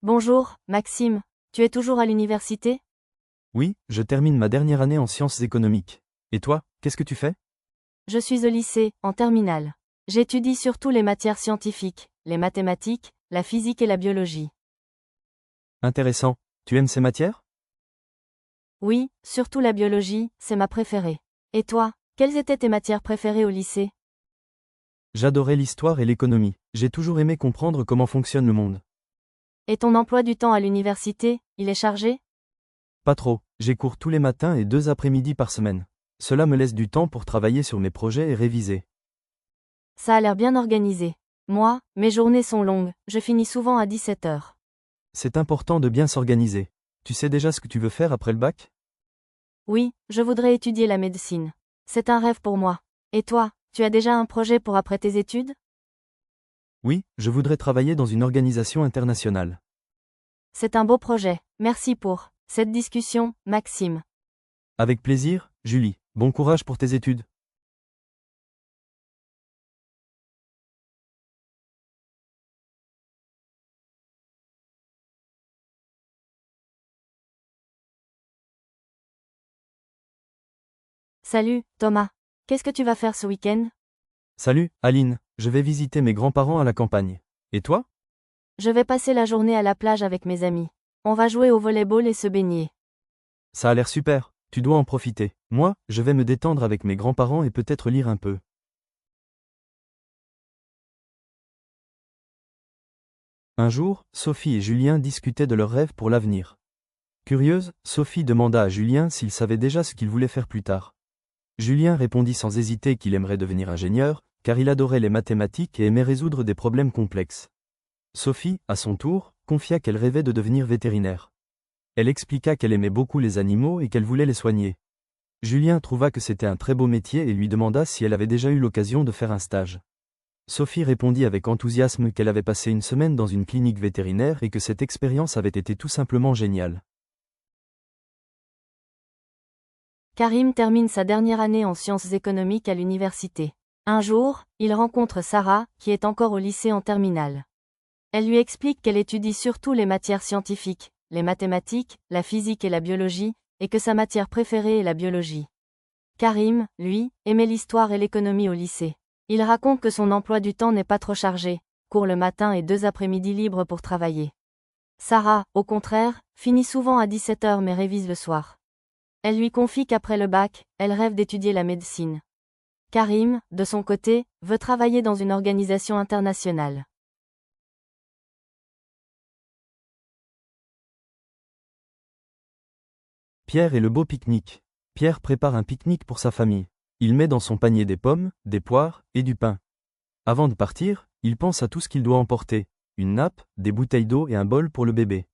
Bonjour, Maxime. Tu es toujours à l'université? Oui, je termine ma dernière année en sciences économiques. Et toi, qu'est-ce que tu fais? Je suis au lycée, en terminale. J'étudie surtout les matières scientifiques, les mathématiques, la physique et la biologie. Intéressant. Tu aimes ces matières? Oui, surtout la biologie, c'est ma préférée. Et toi, quelles étaient tes matières préférées au lycée? J'adorais l'histoire et l'économie. J'ai toujours aimé comprendre comment fonctionne le monde. Et ton emploi du temps à l'université, il est chargé? Pas trop, j'ai cours tous les matins et 2 après-midi par semaine. Cela me laisse du temps pour travailler sur mes projets et réviser. Ça a l'air bien organisé. Moi, mes journées sont longues, je finis souvent à 17 heures. C'est important de bien s'organiser. Tu sais déjà ce que tu veux faire après le bac? Oui, je voudrais étudier la médecine. C'est un rêve pour moi. Et toi, tu as déjà un projet pour après tes études? Oui, je voudrais travailler dans une organisation internationale. C'est un beau projet. Merci pour cette discussion, Maxime. Avec plaisir, Julie. Bon courage pour tes études. Salut, Thomas. Qu'est-ce que tu vas faire ce week-end? Salut, Aline. Je vais visiter mes grands-parents à la campagne. Et toi? Je vais passer la journée à la plage avec mes amis. On va jouer au volleyball et se baigner. Ça a l'air super, tu dois en profiter. Moi, je vais me détendre avec mes grands-parents et peut-être lire un peu. Un jour, Sophie et Julien discutaient de leurs rêves pour l'avenir. Curieuse, Sophie demanda à Julien s'il savait déjà ce qu'il voulait faire plus tard. Julien répondit sans hésiter qu'il aimerait devenir ingénieur, car il adorait les mathématiques et aimait résoudre des problèmes complexes. Sophie, à son tour, confia qu'elle rêvait de devenir vétérinaire. Elle expliqua qu'elle aimait beaucoup les animaux et qu'elle voulait les soigner. Julien trouva que c'était un très beau métier et lui demanda si elle avait déjà eu l'occasion de faire un stage. Sophie répondit avec enthousiasme qu'elle avait passé une semaine dans une clinique vétérinaire et que cette expérience avait été tout simplement géniale. Karim termine sa dernière année en sciences économiques à l'université. Un jour, il rencontre Sarah, qui est encore au lycée en terminale. Elle lui explique qu'elle étudie surtout les matières scientifiques, les mathématiques, la physique et la biologie, et que sa matière préférée est la biologie. Karim, lui, aimait l'histoire et l'économie au lycée. Il raconte que son emploi du temps n'est pas trop chargé, court le matin et 2 après-midi libres pour travailler. Sarah, au contraire, finit souvent à 17 heures mais révise le soir. Elle lui confie qu'après le bac, elle rêve d'étudier la médecine. Karim, de son côté, veut travailler dans une organisation internationale. Pierre et le beau pique-nique. Pierre prépare un pique-nique pour sa famille. Il met dans son panier des pommes, des poires et du pain. Avant de partir, il pense à tout ce qu'il doit emporter. Une nappe, des bouteilles d'eau et un bol pour le bébé.